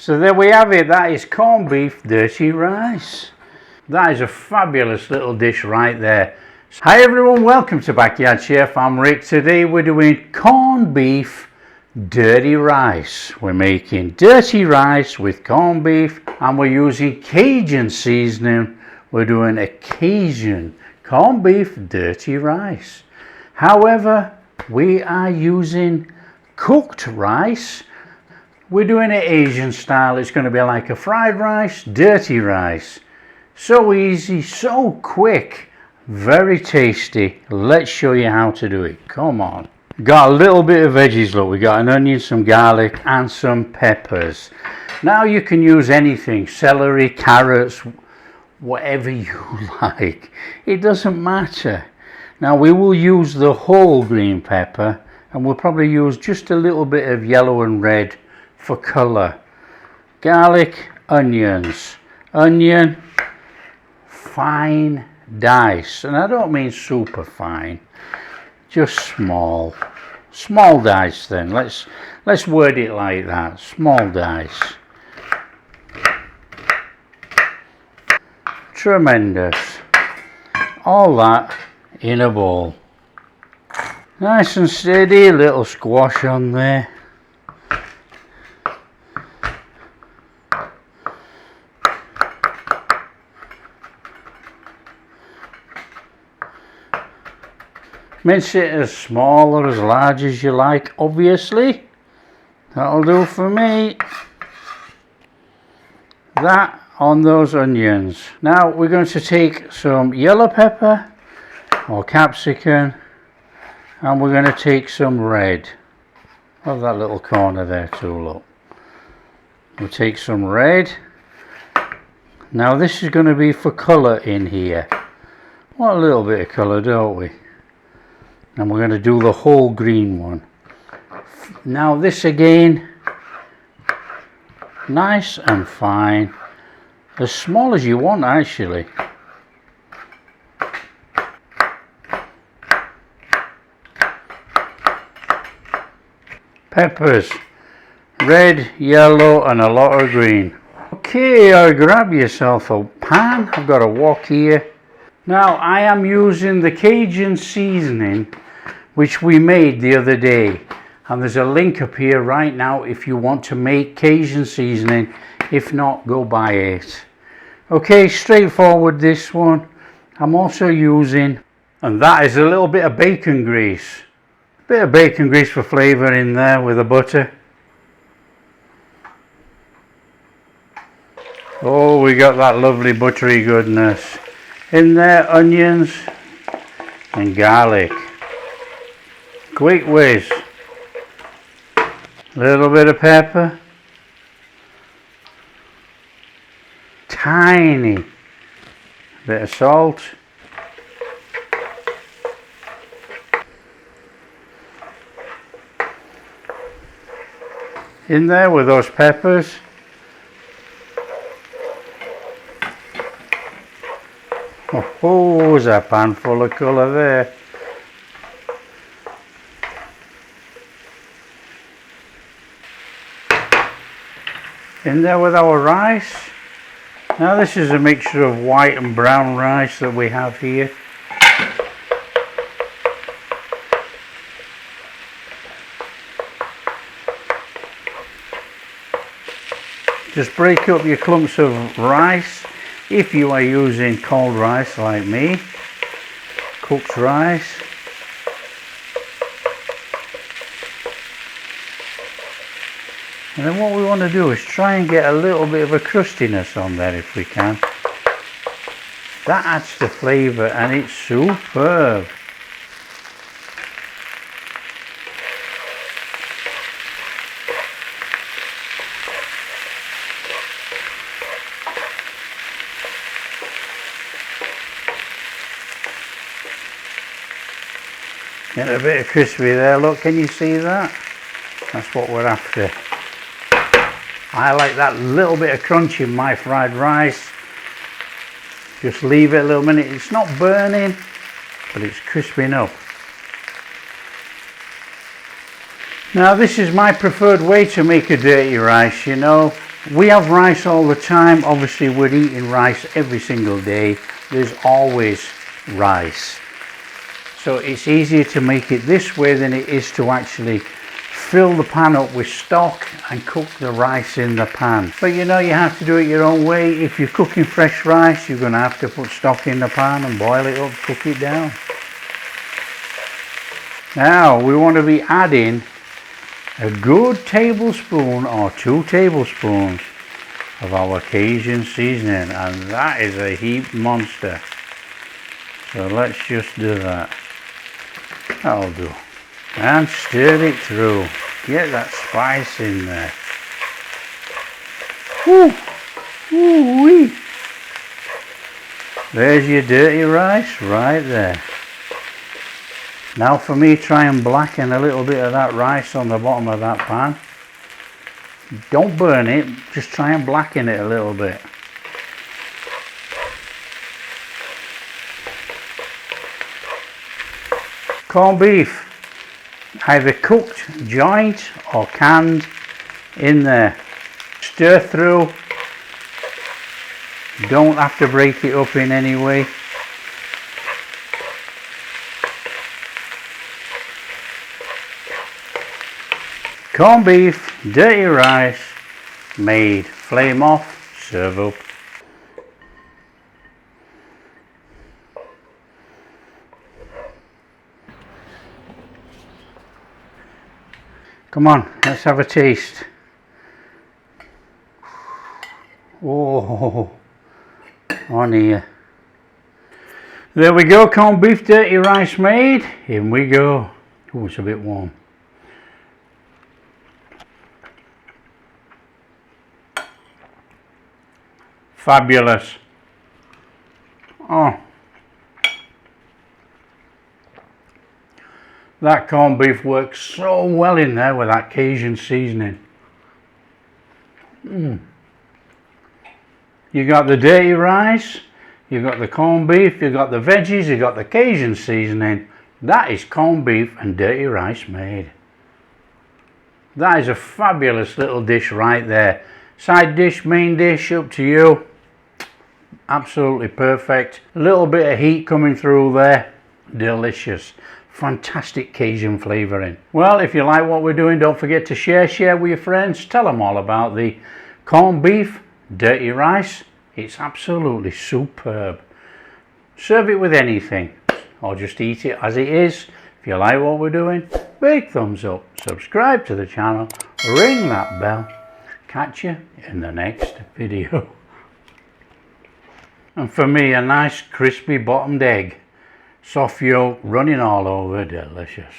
So there we have it, that is corned beef dirty rice. That is a fabulous little dish right there. Hi everyone, welcome to Backyard Chef. I'm Rick. Today we're doing corned beef dirty rice. We're making dirty rice with corned beef and we're using Cajun seasoning. We're doing a Cajun corned beef dirty rice. However, we are using cooked rice. We're doing it Asian style. It's going to be like a fried rice, dirty rice. So easy, so quick, very tasty. Let's show you how to do it. Come on. Got a little bit of veggies, look. We got an onion, some garlic and some peppers. Now you can use anything, celery, carrots, whatever you like. It doesn't matter. Now we will use the whole green pepper and we'll probably use just a little bit of yellow and red for colour. Garlic, onions. Onion, fine dice, and I don't mean super fine, just small dice. Then let's word it like that, small dice. Tremendous. All that in a bowl, nice and steady, little squash on there. Mince it as small or as large as you like, obviously. That'll do for me. That on those onions. Now we're going to take some yellow pepper or capsicum and we're going to take some red. Have that little corner there too, look. We'll take some red. Now this is going to be for colour in here. Want a little bit of colour, don't we? And we're going to do the whole green one. Now this again, nice and fine, as small as you want actually. Peppers, red, yellow and a lot of green. Okay, grab yourself a pan. I've got a wok here. Now I am using the Cajun seasoning which we made the other day, and there's a link up here right now if you want to make Cajun seasoning. If not, go buy it. Okay, straightforward this one. I'm also using, and that is a little bit of bacon grease. Bit of bacon grease for flavour in there with the butter. Oh, we got that lovely buttery goodness. In there, onions and garlic. Quick whiz. Little bit of pepper. Tiny bit of salt. In there with those peppers. Oh, there's a pan full of colour there. In there with our rice. Now this is a mixture of white and brown rice that we have here. Just break up your clumps of rice if you are using cold rice like me, cooked rice. And then what we want to do is try and get a little bit of a crustiness on there if we can. That adds to flavour and it's superb. Get a bit of crispy there, look, can you see that? That's what we're after. I like that little bit of crunch in my fried rice. Just leave it a little minute. It's not burning, but it's crisping up. Now this is my preferred way to make a dirty rice, you know. We have rice all the time. Obviously we're eating rice every single day. There's always rice. So it's easier to make it this way than it is to actually fill the pan up with stock and cook the rice in the pan. But you know, you have to do it your own way. If you're cooking fresh rice, you're going to have to put stock in the pan and boil it up, cook it down. Now we want to be adding a good tablespoon or 2 tablespoons of our Cajun seasoning, and that is a heap monster. So let's just do that. That'll do. And stir it through. Get that spice in there. Woo! Woo-wee! There's your dirty rice right there. Now for me, try and blacken a little bit of that rice on the bottom of that pan. Don't burn it, just try and blacken it a little bit. Corned beef, either cooked, joint or canned, in there. Stir through. Don't have to break it up in any way. Corned beef, dirty rice, made. Flame off, serve up. Come on, let's have a taste. Oh, on here. There we go, corned beef, dirty rice made. In we go. Oh, it's a bit warm. Fabulous. Oh, that corned beef works so well in there with that Cajun seasoning. You got the dirty rice, you got the corned beef, you got the veggies, you got the Cajun seasoning. That is corned beef and dirty rice made. That is a fabulous little dish right there. Side dish, main dish, up to you. Absolutely perfect. A little bit of heat coming through there. Delicious. Fantastic Cajun flavouring. Well, if you like what we're doing, don't forget to share with your friends. Tell them all about the corned beef, dirty rice. It's absolutely superb. Serve it with anything or just eat it as it is. If you like what we're doing, big thumbs up. Subscribe to the channel. Ring that bell. Catch you in the next video. And for me, a nice crispy bottomed egg, soft yolk running all over, delicious.